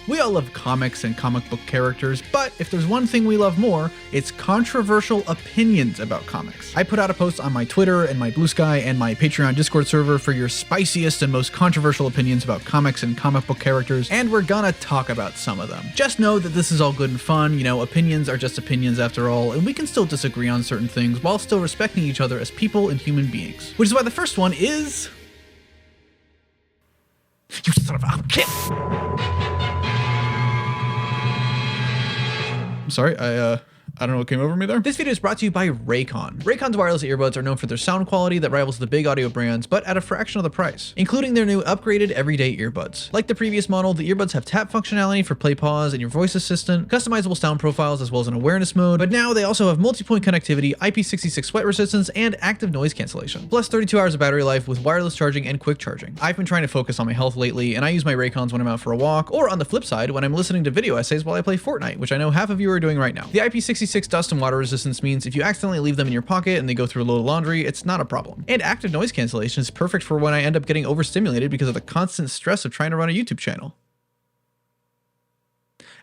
We all love comics and comic book characters, but if there's one thing we love more, it's controversial opinions about comics. I put out a post on my Twitter and my Blue Sky and my Patreon Discord server for your spiciest and most controversial opinions about comics and comic book characters, and we're gonna talk about some of them. Just know that this is all good and fun, you know, opinions are just opinions after all, and we can still disagree on certain things while still respecting each other as people and human beings. Which is why the first one is... You son of a kid! I'm sorry, I don't know what came over me there. This video is brought to you by Raycon. Raycon's wireless earbuds are known for their sound quality that rivals the big audio brands, but at a fraction of the price, including their new upgraded everyday earbuds. Like the previous model, the earbuds have tap functionality for play pause and your voice assistant, customizable sound profiles as well as an awareness mode, but now they also have multi-point connectivity, IP66 sweat resistance, and active noise cancellation. Plus 32 hours of battery life with wireless charging and quick charging. I've been trying to focus on my health lately, and I use my Raycons when I'm out for a walk, or on the flip side, when I'm listening to video essays while I play Fortnite, which I know half of you are doing right now. The IP66 dust and water resistance means if you accidentally leave them in your pocket and they go through a load of laundry, it's not a problem. And active noise cancellation is perfect for when I end up getting overstimulated because of the constant stress of trying to run a YouTube channel.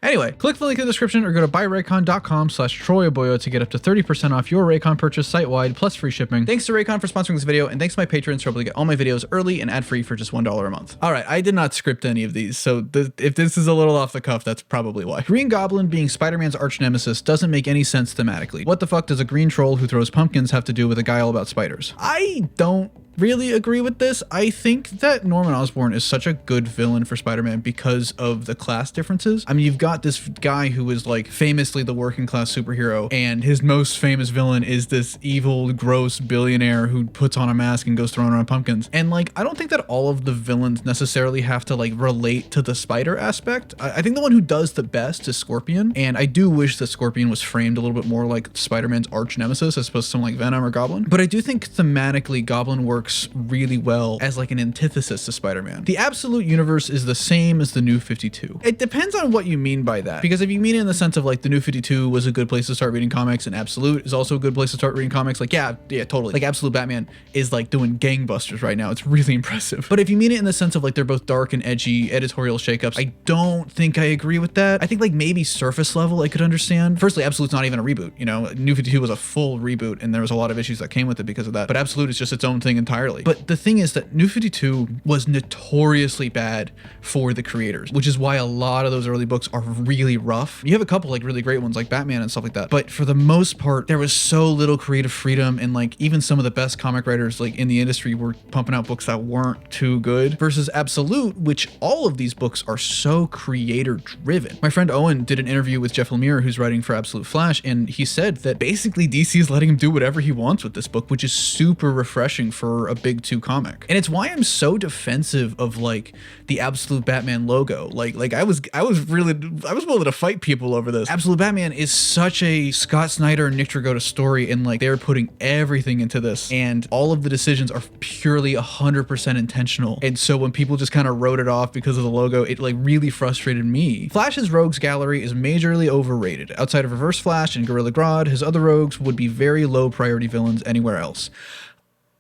Anyway, click the link in the description or go to buyraycon.com/troyaboyo to get up to 30% off your Raycon purchase site-wide plus free shipping. Thanks to Raycon for sponsoring this video, and thanks to my patrons for able to get all my videos early and ad-free for just $1 a month. All right, I did not script any of these, so if this is a little off the cuff, that's probably why. Green Goblin being Spider-Man's arch nemesis doesn't make any sense thematically. What the fuck does a green troll who throws pumpkins have to do with a guy all about spiders? I don't really agree with this. I think that Norman Osborn is such a good villain for Spider-Man because of the class differences. I mean, you've got this guy who is like famously the working class superhero, and his most famous villain is this evil, gross billionaire who puts on a mask and goes throwing around pumpkins. And like, I don't think that all of the villains necessarily have to like relate to the spider aspect. I think the one who does the best is Scorpion, and I do wish that Scorpion was framed a little bit more like Spider-Man's arch nemesis as opposed to something like Venom or Goblin. But I do think thematically Goblin works really well as like an antithesis to Spider-Man. The Absolute Universe is the same as the New 52. It depends on what you mean by that, because if you mean it in the sense of like the New 52 was a good place to start reading comics and Absolute is also a good place to start reading comics, like yeah, totally. Like Absolute Batman is like doing gangbusters right now. It's really impressive. But if you mean it in the sense of like they're both dark and edgy editorial shakeups, I don't think I agree with that. I think like maybe surface level I could understand. Firstly, Absolute's not even a reboot, you know. New 52 was a full reboot and there was a lot of issues that came with it because of that. But Absolute is just its own thing entirely. But the thing is that New 52 was notoriously bad for the creators, which is why a lot of those early books are really rough. You have a couple like really great ones like Batman and stuff like that, but for the most part, there was so little creative freedom, and like even some of the best comic writers like in the industry were pumping out books that weren't too good, versus Absolute, which all of these books are so creator driven. My friend Owen did an interview with Jeff Lemire, who's writing for Absolute Flash, and he said that basically DC is letting him do whatever he wants with this book, which is super refreshing for a big two comic. And it's why I'm so defensive of like the Absolute Batman logo. Like I was willing to fight people over this. Absolute Batman is such a Scott Snyder and Nick Dragotta story, and like they're putting everything into this, and all of the decisions are purely 100% intentional. And so when people just kind of wrote it off because of the logo, it like really frustrated me. Flash's rogues gallery is majorly overrated. Outside of Reverse Flash and Gorilla Grodd, his other rogues would be very low priority villains anywhere else.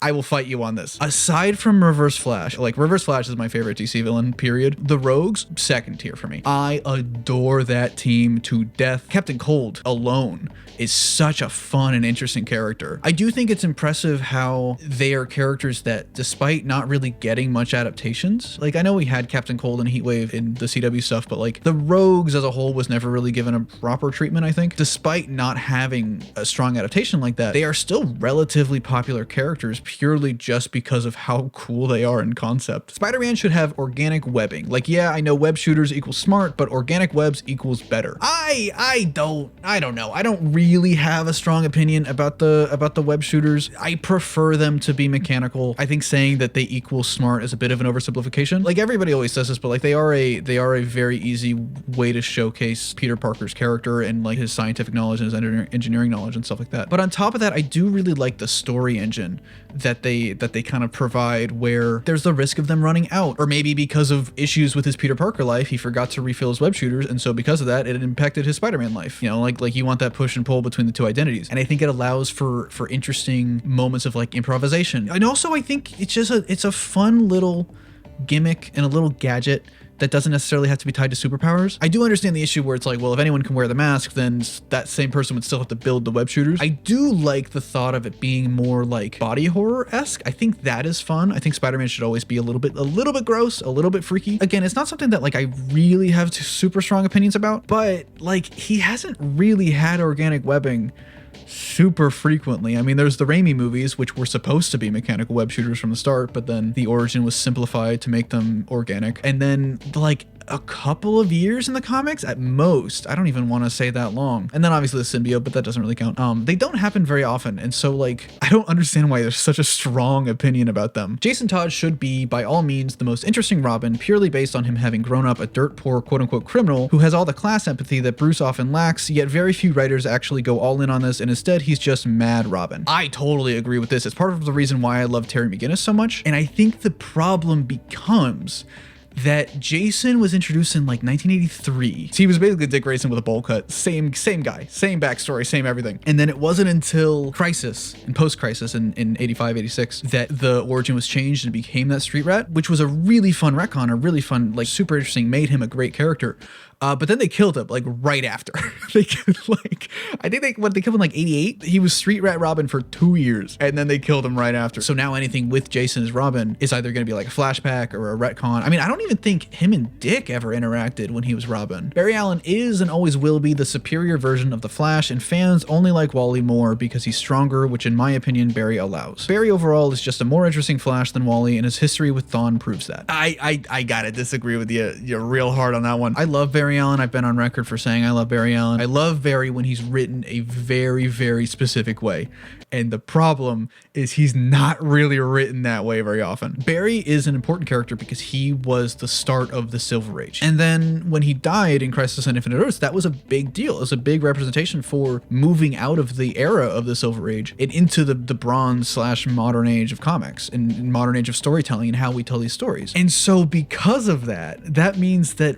I will fight you on this. Aside from Reverse Flash, like Reverse Flash is my favorite DC villain, period. The Rogues, second tier for me. I adore that team to death. Captain Cold alone is such a fun and interesting character. I do think it's impressive how they are characters that, despite not really getting much adaptations, like I know we had Captain Cold and Heatwave in the CW stuff, but like the Rogues as a whole was never really given a proper treatment, I think. Despite not having a strong adaptation like that, they are still relatively popular characters purely just because of how cool they are in concept. Spider-Man should have organic webbing. Like, yeah, I know web shooters equals smart, but organic webs equals better. I don't know. I don't really have a strong opinion about the web shooters. I prefer them to be mechanical. I think saying that they equal smart is a bit of an oversimplification. Like everybody always says this, but like they are a very easy way to showcase Peter Parker's character and like his scientific knowledge and his engineering knowledge and stuff like that. But on top of that, I do really like the story engine that they kind of provide, where there's the risk of them running out, or maybe because of issues with his Peter Parker life, he forgot to refill his web shooters, and so because of that, it impacted his Spider-Man life. You know, like you want that push and pull between the two identities, and I think it allows for interesting moments of like improvisation. And also, I think it's a fun little gimmick and a little gadget that doesn't necessarily have to be tied to superpowers. I do understand the issue where it's like, well, if anyone can wear the mask, then that same person would still have to build the web shooters. I do like the thought of it being more like body horror-esque. I think that is fun. I think Spider-Man should always be a little bit gross, a little bit freaky. Again, it's not something that like I really have super strong opinions about, but like he hasn't really had organic webbing super frequently. I mean, there's the Raimi movies, which were supposed to be mechanical web shooters from the start, but then the origin was simplified to make them organic. And then like a couple of years in the comics at most. I don't even want to say that long. And then obviously the symbiote, but that doesn't really count. They don't happen very often. And so like, I don't understand why there's such a strong opinion about them. Jason Todd should be by all means the most interesting Robin, purely based on him having grown up a dirt poor quote unquote criminal who has all the class empathy that Bruce often lacks, yet very few writers actually go all in on this, and instead he's just mad Robin. I totally agree with this. It's part of the reason why I love Terry McGinnis so much. And I think the problem becomes that Jason was introduced in like 1983. So he was basically Dick Grayson with a bowl cut. Same guy, same backstory, same everything. And then it wasn't until Crisis and post-Crisis in 85, 86 that the origin was changed and became that street rat, which was a really fun retcon, a really fun, like super interesting, made him a great character. But then they killed him like right after. They like, I think when they killed him like 88, he was Street Rat Robin for 2 years, and then they killed him right after. So now anything with Jason as Robin is either going to be like a flashback or a retcon. I mean, I don't even think him and Dick ever interacted when he was Robin. Barry Allen is and always will be the superior version of the Flash, and fans only like Wally more because he's stronger, which in my opinion Barry allows. Barry overall is just a more interesting Flash than Wally, and his history with Thawne proves that. I gotta disagree with you. You're real hard on that one. I love Barry Allen. I've been on record for saying I love Barry Allen. I love Barry when he's written a very, very specific way. And the problem is he's not really written that way very often. Barry is an important character because he was the start of the Silver Age. And then when he died in Crisis on Infinite Earths, that was a big deal. It was a big representation for moving out of the era of the Silver Age and into the Bronze / modern age of comics and modern age of storytelling and how we tell these stories. And so because of that, that means that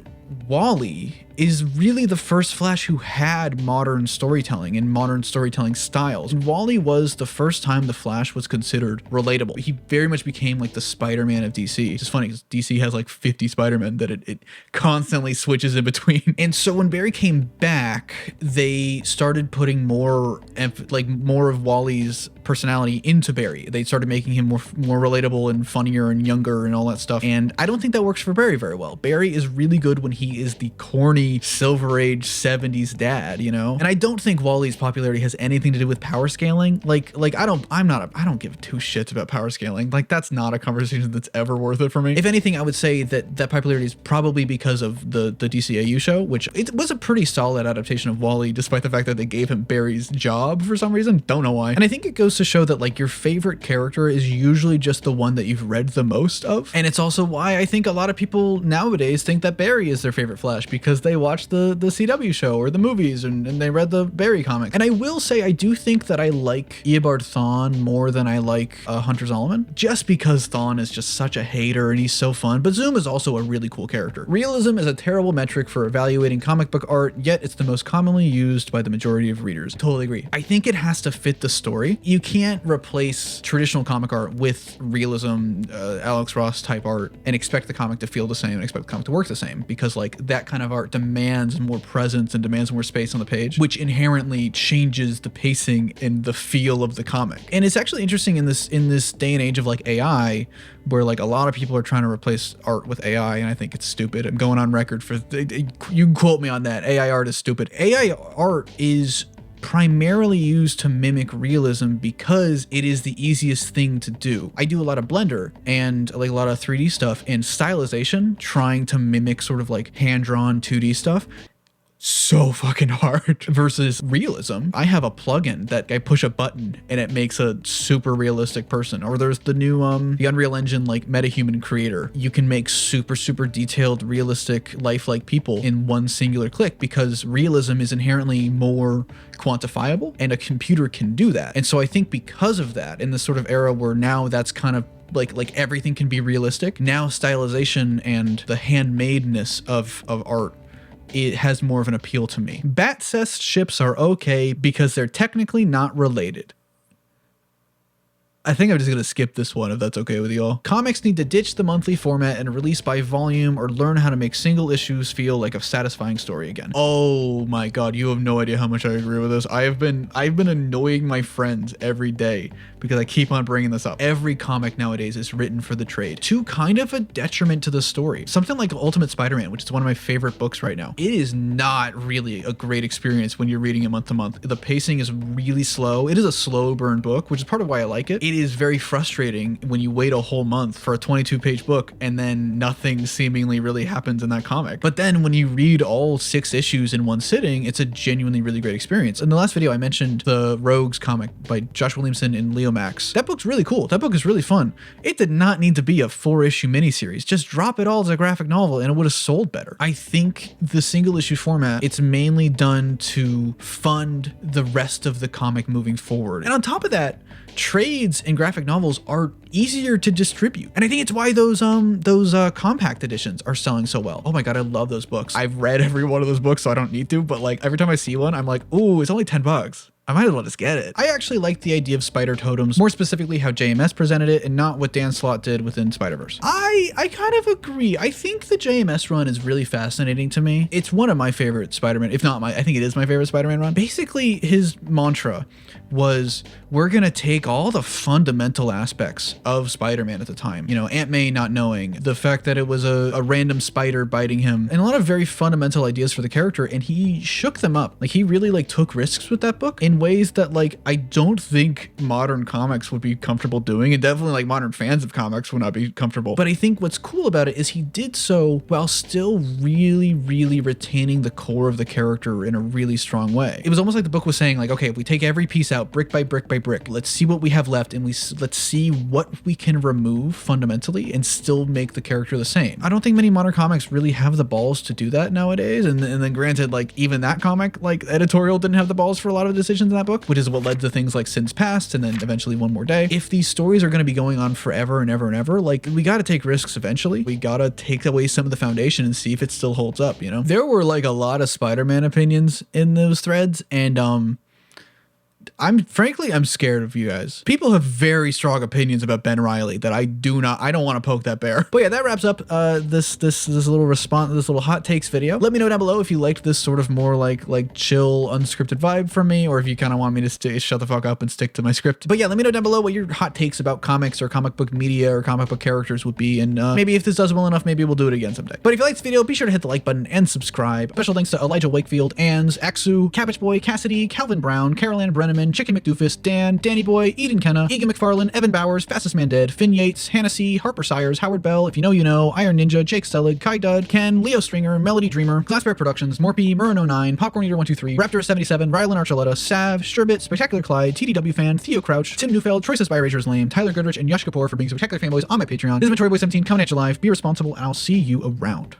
Wally is really the first Flash who had modern storytelling and modern storytelling styles. And Wally was the first time the Flash was considered relatable. He very much became like the Spider-Man of DC. It's just funny because DC has like 50 Spider-Men that it constantly switches in between. And so when Barry came back, they started putting more of Wally's personality into Barry. They started making him more relatable and funnier and younger and all that stuff. And I don't think that works for Barry very well. Barry is really good when he is the corny Silver Age 70s dad, you know? And I don't think Wally's popularity has anything to do with power scaling. Like I don't give two shits about power scaling. Like that's not a conversation that's ever worth it for me. If anything, I would say that popularity is probably because of the DCAU show, which it was a pretty solid adaptation of Wally, despite the fact that they gave him Barry's job for some reason. Don't know why. And I think it goes to show that like your favorite character is usually just the one that you've read the most of. And it's also why I think a lot of people nowadays think that Barry is their favorite Flash, because they watched the CW show or the movies and they read the Barry comic. And I will say, I do think that I like Eobard Thawne more than I like Hunter Zolomon, just because Thawne is just such a hater and he's so fun. But Zoom is also a really cool character. Realism is a terrible metric for evaluating comic book art, yet it's the most commonly used by the majority of readers. Totally agree. I think it has to fit the story. You can't replace traditional comic art with realism, Alex Ross type art and expect the comic to feel the same and expect the comic to work the same, because like that kind of art demands more presence and demands more space on the page, which inherently changes the pacing and the feel of the comic. And it's actually interesting in this day and age of like AI, where like a lot of people are trying to replace art with AI, and I think it's stupid. I'm going on record for you can quote me on that. AI art is stupid. AI art is primarily used to mimic realism because it is the easiest thing to do. I do a lot of Blender and like a lot of 3D stuff, and stylization, trying to mimic sort of like hand-drawn 2D stuff, so fucking hard versus realism. I have a plugin that I push a button and it makes a super realistic person. Or there's the new the Unreal Engine like MetaHuman creator. You can make super detailed, realistic, lifelike people in one singular click, because realism is inherently more quantifiable and a computer can do that. And so I think because of that, in this sort of era where now that's kind of like everything can be realistic, now stylization and the handmadeness of art, it has more of an appeal to me. Bat-cest ships are okay because they're technically not related. I think I'm just gonna skip this one if that's okay with you all. Comics need to ditch the monthly format and release by volume, or learn how to make single issues feel like a satisfying story again. Oh my god, you have no idea how much I agree with this. I've been annoying my friends every day because I keep on bringing this up. Every comic nowadays is written for the trade, to kind of a detriment to the story. Something like Ultimate Spider-Man, which is one of my favorite books right now. It is not really a great experience when you're reading it month to month. The pacing is really slow. It is a slow burn book, which is part of why I like it. It is very frustrating when you wait a whole month for a 22-page book and then nothing seemingly really happens in that comic. But then when you read all 6 issues in one sitting, it's a genuinely really great experience. In the last video, I mentioned the Rogues comic by Josh Williamson and Leo Max. That book's really cool. That book is really fun. It did not need to be a 4-issue miniseries. Just drop it all as a graphic novel and it would have sold better. I think the single issue format, it's mainly done to fund the rest of the comic moving forward. And on top of that, trades and graphic novels are easier to distribute. And I think it's why those compact editions are selling so well. Oh my god, I love those books. I've read every one of those books, so I don't need to, but like every time I see one, I'm like, ooh, it's only $10. I might as well just get it. I actually like the idea of Spider-Totems, more specifically how JMS presented it and not what Dan Slott did within Spider-Verse. I kind of agree. I think the JMS run is really fascinating to me. It's one of my favorite Spider-Man, if not I think it is my favorite Spider-Man run. Basically, his mantra was, we're gonna take all the fundamental aspects of Spider-Man at the time. You know, Aunt May not knowing, the fact that it was a random spider biting him, and a lot of very fundamental ideas for the character, and he shook them up. Like, he really like took risks with that book in ways that like I don't think modern comics would be comfortable doing, and definitely like modern fans of comics would not be comfortable. But I think what's cool about it is he did so while still really retaining the core of the character in a really strong way. It was almost like the book was saying like, okay, if we take every piece out brick by brick by brick, let's see what we have left, and let's see what we can remove fundamentally and still make the character the same. I don't think many modern comics really have the balls to do that nowadays, and then granted, like even that comic like editorial didn't have the balls for a lot of decisions in that book, which is what led to things like Sins Past and then eventually One More Day. If these stories are going to be going on forever and ever and ever, like we got to take risks eventually. We got to take away some of the foundation and see if it still holds up, you know? There were like a lot of Spider-Man opinions in those threads, and I'm scared of you guys. People have very strong opinions about Ben Reilly that I don't want to poke that bear. But yeah, that wraps up this little response, this little hot takes video. Let me know down below if you liked this sort of more like chill, unscripted vibe from me, or if you kind of want me to shut the fuck up and stick to my script. But yeah, let me know down below what your hot takes about comics or comic book media or comic book characters would be, and maybe if this does well enough, maybe we'll do it again someday. But if you liked this video, be sure to hit the like button and subscribe. Special thanks to Elijah Wakefield, Ans, Axu, Cabbage Boy, Cassidy, Calvin Brown, Carol Ann Brenneman, Chicken McDoofus, Dan, Danny Boy, Eden Kenna, Egan McFarlane, Evan Bowers, Fastest Man Dead, Finn Yates, Hannah C, Harper Sires, Howard Bell, If You Know You Know, Iron Ninja, Jake Stellig, Kai Dud, Ken, Leo Stringer, Melody Dreamer, Glassbear Productions, Morpy, Murren09, Popcorn Eater 123, Raptor77, Rylan Archuleta, Sav, Sturbit, Spectacular Clyde, TDW Fan, Theo Crouch, Tim Neufeld, Troy Says By Razor's Lame, Tyler Goodrich, and Yash Kapoor for being spectacular fanboys on my Patreon. This is Toy Boy 17 coming at you live. Be responsible, and I'll see you around.